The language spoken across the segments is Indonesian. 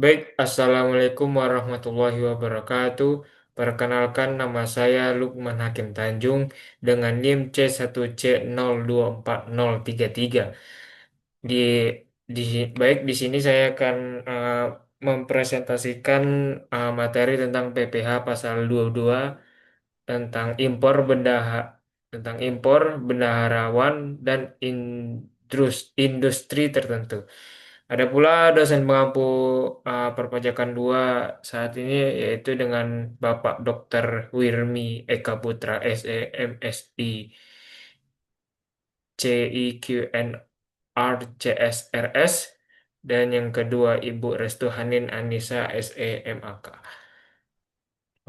Baik, Assalamualaikum warahmatullahi wabarakatuh. Perkenalkan nama saya Lukman Hakim Tanjung dengan NIM C1C024033. Di baik di sini saya akan mempresentasikan materi tentang PPH pasal 22 tentang tentang impor bendaharawan dan industri tertentu. Ada pula dosen pengampu perpajakan 2 saat ini yaitu dengan Bapak Dr. Wirmi Eka Putra SE MSI CIQNR CSRS dan yang kedua Ibu Restu Hanin Anissa SEMAK.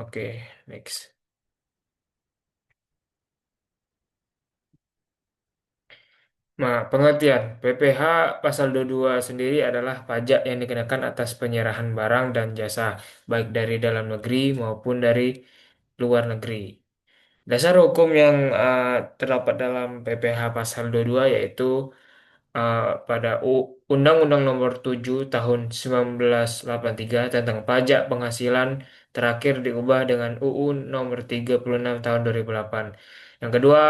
Oke, next. Nah, pengertian PPH pasal 22 sendiri adalah pajak yang dikenakan atas penyerahan barang dan jasa baik dari dalam negeri maupun dari luar negeri. Dasar hukum yang terdapat dalam PPH pasal 22 yaitu uh, pada Undang-Undang Nomor 7 Tahun 1983 tentang pajak penghasilan terakhir diubah dengan UU Nomor 36 Tahun 2008. Yang kedua,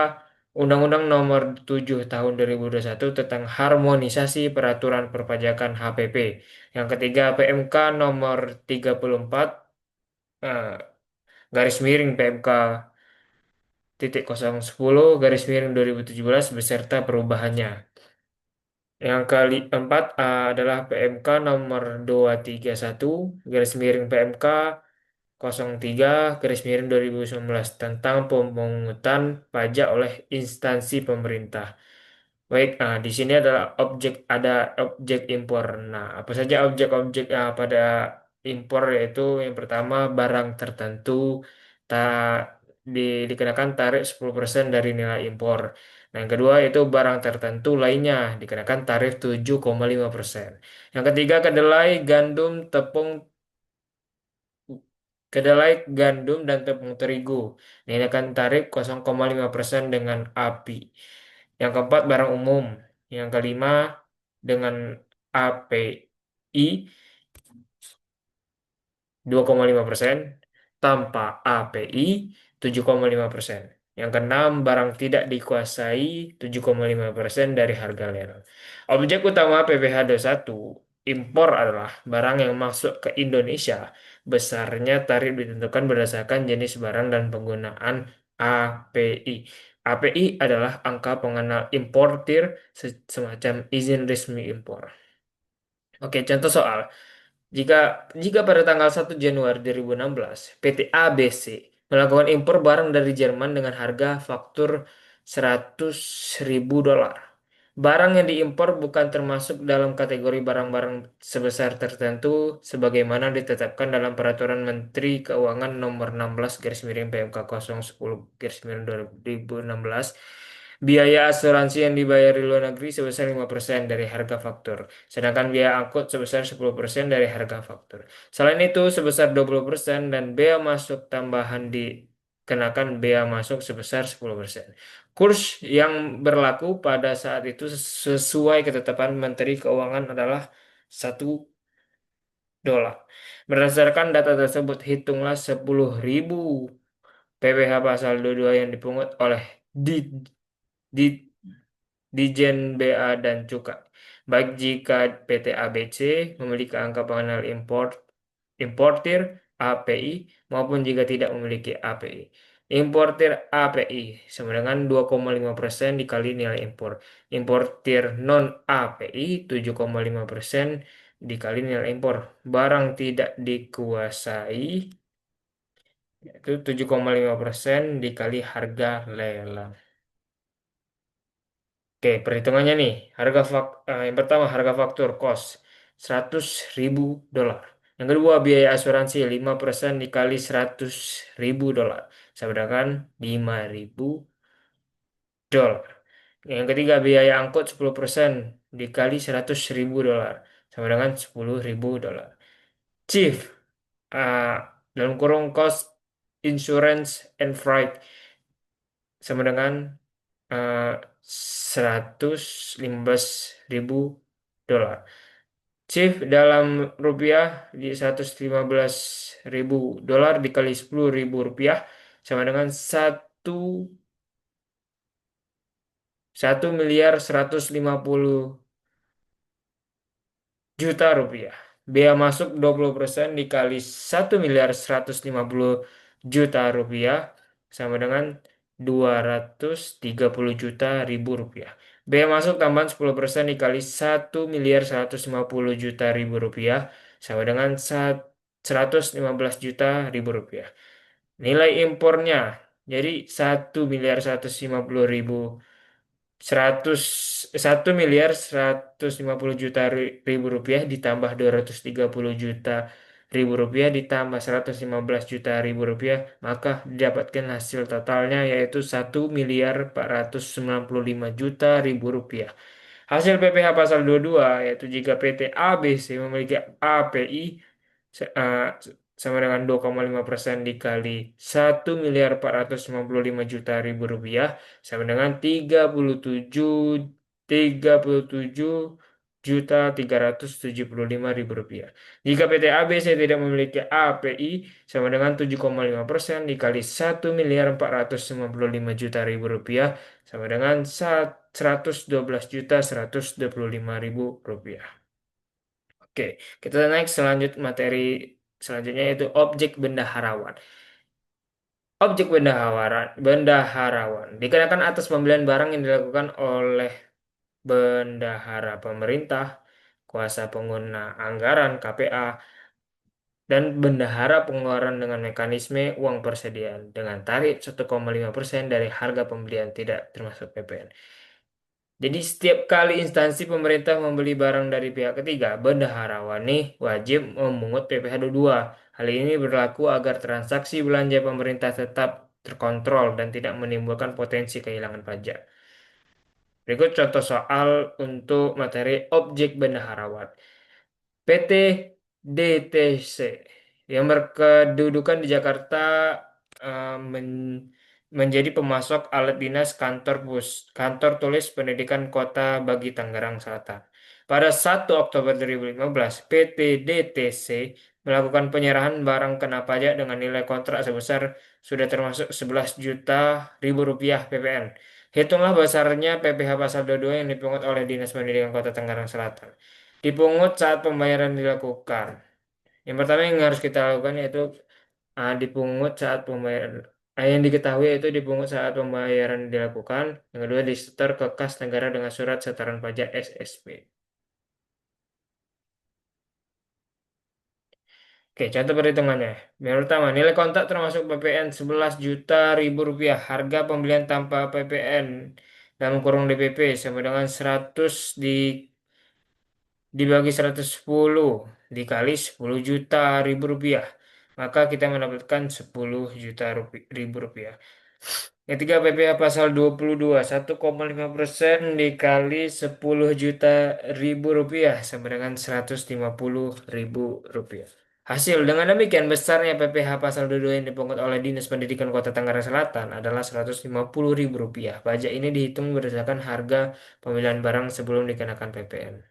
Undang-Undang Nomor 7 Tahun 2021 tentang harmonisasi peraturan perpajakan HPP. Yang ketiga, PMK Nomor 34 uh, garis miring PMK titik 010 garis miring 2017 beserta perubahannya. Yang keempat adalah PMK nomor 231 garis miring PMK 03 garis miring 2019 tentang pemungutan pajak oleh instansi pemerintah. Baik, di sini ada objek impor. Nah, apa saja objek-objek pada impor yaitu yang pertama barang tertentu tak dikenakan tarif 10% dari nilai impor. Nah, yang kedua itu barang tertentu lainnya dikenakan tarif 7,5%. Yang ketiga kedelai, gandum dan tepung terigu dikenakan tarif 0,5% dengan API. Yang keempat, barang umum. Yang kelima, dengan API 2,5%, tanpa API 7,5%. Yang keenam, barang tidak dikuasai 7,5% dari harga lelang. Objek utama PPh satu impor adalah barang yang masuk ke Indonesia. Besarnya tarif ditentukan berdasarkan jenis barang dan penggunaan API. API adalah angka pengenal importir semacam izin resmi impor. Oke, contoh soal. Jika jika pada tanggal 1 Januari 2016, PT ABC melakukan impor barang dari Jerman dengan harga faktur 100.000 dolar. Barang yang diimpor bukan termasuk dalam kategori barang-barang sebesar tertentu sebagaimana ditetapkan dalam Peraturan Menteri Keuangan Nomor 16 garis miring PMK 010 garis miring 2016. Biaya asuransi yang dibayar di luar negeri sebesar 5% dari harga faktur. Sedangkan biaya angkut sebesar 10% dari harga faktur. Selain itu, sebesar 20% dan bea masuk tambahan dikenakan bea masuk sebesar 10%. Kurs yang berlaku pada saat itu sesuai ketetapan Menteri Keuangan adalah 1 dolar. Berdasarkan data tersebut, hitunglah 10.000 PPh pasal 22 yang dipungut oleh di, di Dijen BA dan Cukai. Baik jika PT ABC memiliki angka pengenal importir API maupun jika tidak memiliki API. Importir API sama dengan 2,5% dikali nilai impor. Importir non API 7,5% dikali nilai impor. Barang tidak dikuasai yaitu 7,5% dikali harga lelang. Oke, perhitungannya nih. Yang pertama harga faktur cost 100.000 dolar. Yang kedua biaya asuransi 5% dikali 100.000 dolar. Sedangkan 5.000 dolar. Yang ketiga biaya angkut 10% dikali 100.000 dolar. Sama dengan 10.000 dolar. Chief, uh, dalam kurung cost insurance and freight sama dengan 115.000 dolar. Shift dalam rupiah di 115.000 dolar dikali 10.000 rupiah sama dengan 1 miliar 150 juta rupiah. Bea masuk 20% dikali 1 miliar 150 juta rupiah sama dengan 230 juta ribu rupiah. Bea masuk tambahan 10% dikali 1 miliar 150 juta ribu rupiah sama dengan 115 juta ribu rupiah. Nilai impornya jadi 1 miliar 150 ribu 1 miliar 150 juta ribu rupiah ditambah 230 juta ribu rupiah ditambah 115 juta ribu rupiah, maka didapatkan hasil totalnya yaitu 1 miliar 495 juta ribu rupiah. Hasil PPh pasal 22 yaitu jika PT ABC memiliki API sama dengan 2,5% dikali 1 miliar 495 juta ribu rupiah sama dengan 37 37 juta 375 ribu rupiah. Jika PT ABC tidak memiliki API sama dengan 7,5% dikali 1 miliar 495 juta ribu rupiah sama dengan 112 juta 125 ribu rupiah. Oke, kita naik materi selanjutnya yaitu objek bendaharawan. Objek bendaharawan dikenakan atas pembelian barang yang dilakukan oleh bendahara pemerintah, kuasa pengguna anggaran KPA, dan bendahara pengeluaran dengan mekanisme uang persediaan dengan tarif 1,5% dari harga pembelian tidak termasuk PPN. Jadi setiap kali instansi pemerintah membeli barang dari pihak ketiga, bendaharawan nih wajib memungut PPh 22. Hal ini berlaku agar transaksi belanja pemerintah tetap terkontrol dan tidak menimbulkan potensi kehilangan pajak. Berikut contoh soal untuk materi objek bendaharawan. PT DTC yang berkedudukan di Jakarta menjadi pemasok alat dinas kantor tulis pendidikan kota bagi Tangerang Selatan. Pada 1 Oktober 2015, PT DTC melakukan penyerahan barang kena pajak dengan nilai kontrak sebesar sudah termasuk 11 juta ribu rupiah PPN. Hitunglah besarnya PPh pasal 22 yang dipungut oleh Dinas Pendidikan Kota Tangerang Selatan. Dipungut saat pembayaran dilakukan. Yang pertama yang harus kita lakukan yaitu dipungut saat pembayaran. Yang diketahui itu dipungut saat pembayaran dilakukan. Yang kedua disetor ke kas negara dengan surat setoran pajak SSP. Oke, contoh perhitungannya. Yang pertama, nilai kontak termasuk PPN 11 juta ribu rupiah. Harga pembelian tanpa PPN dalam kurung DPP sama dengan 100 dibagi 110 dikali 10 juta ribu rupiah. Maka kita mendapatkan 10 juta ribu rupiah. Ketiga PPh pasal 22 1,5% dikali 10 juta ribu rupiah sama dengan 150 ribu rupiah. Hasil dengan demikian besarnya PPh pasal 22 yang dipungut oleh Dinas Pendidikan Kota Tangerang Selatan adalah 150 ribu rupiah. Pajak ini dihitung berdasarkan harga pemilihan barang sebelum dikenakan PPN.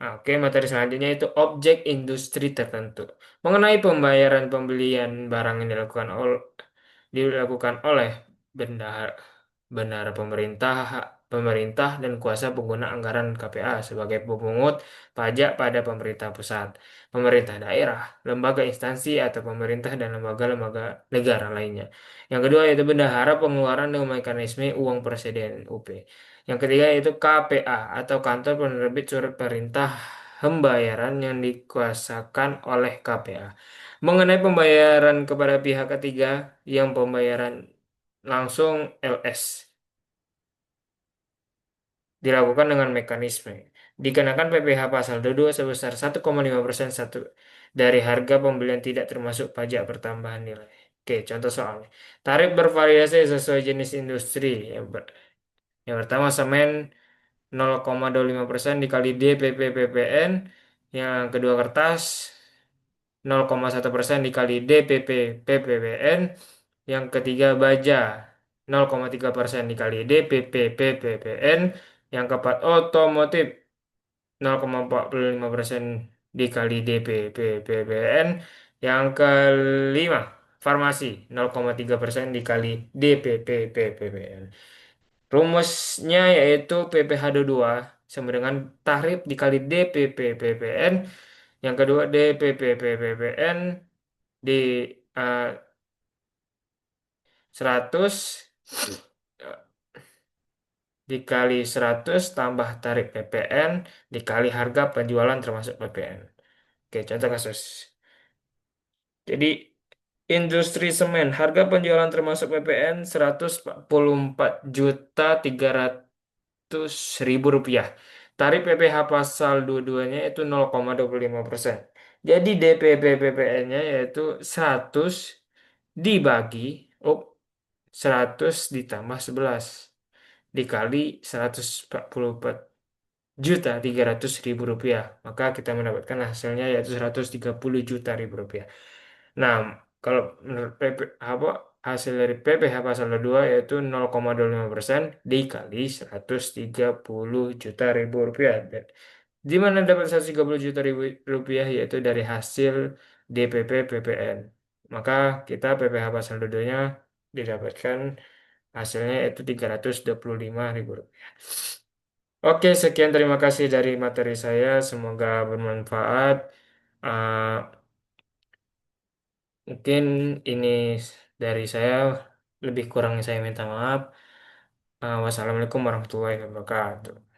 Nah, oke, materi selanjutnya itu objek industri tertentu. Mengenai pembayaran pembelian barang yang dilakukan oleh bendahara, bendahara pemerintah dan kuasa pengguna anggaran KPA sebagai pemungut pajak pada pemerintah pusat, pemerintah daerah, lembaga instansi atau pemerintah dan lembaga-lembaga negara lainnya. Yang kedua yaitu bendahara pengeluaran dengan mekanisme uang persediaan UP. Yang ketiga yaitu KPA atau Kantor Penerbit Surat Perintah Pembayaran yang dikuasakan oleh KPA. Mengenai pembayaran kepada pihak ketiga yang pembayaran langsung LS dilakukan dengan mekanisme dikenakan PPh pasal 22 sebesar 1,5% dari harga pembelian tidak termasuk pajak pertambahan nilai. Oke, contoh soalnya. Tarif bervariasi sesuai jenis industri. Yang pertama semen 0,25% dikali DPP PPN. Yang kedua kertas 0,1% dikali DPP PPPN. Yang ketiga baja 0,3% dikali DPP PPPN. Yang keempat, otomotif 0,45% dikali DPP-PPN. Yang kelima, farmasi 0,3% dikali DPP-PPN. Rumusnya yaitu PPh 2 sama dengan tarif dikali DPP-PPN. Yang kedua, DPP-PPN di 100 dikali 100 tambah tarif PPN dikali harga penjualan termasuk PPN. Oke, contoh kasus. Jadi industri semen, harga penjualan termasuk PPN 144.300.000 rupiah. Tarif PPh pasal 22-nya itu 0,25%. Jadi DPP PPN-nya yaitu 100 dibagi, oh, 100 ditambah 11 dikali 144.300.000 rupiah. Maka kita mendapatkan hasilnya yaitu 130 juta ribu rupiah. Nah, kalau menurut PP, apa hasil dari PPh pasal 2 yaitu 0,25% dikali 130 juta ribu rupiah. Dan di mana dapat 130 juta ribu rupiah yaitu dari hasil DPP PPN. Maka kita PPh pasal 2-nya didapatkan hasilnya yaitu 325 ribu rupiah. Oke, sekian terima kasih dari materi saya. Semoga bermanfaat. Uh, Mungkin ini dari saya, lebih kurangnya saya minta maaf. Wassalamualaikum warahmatullahi wabarakatuh.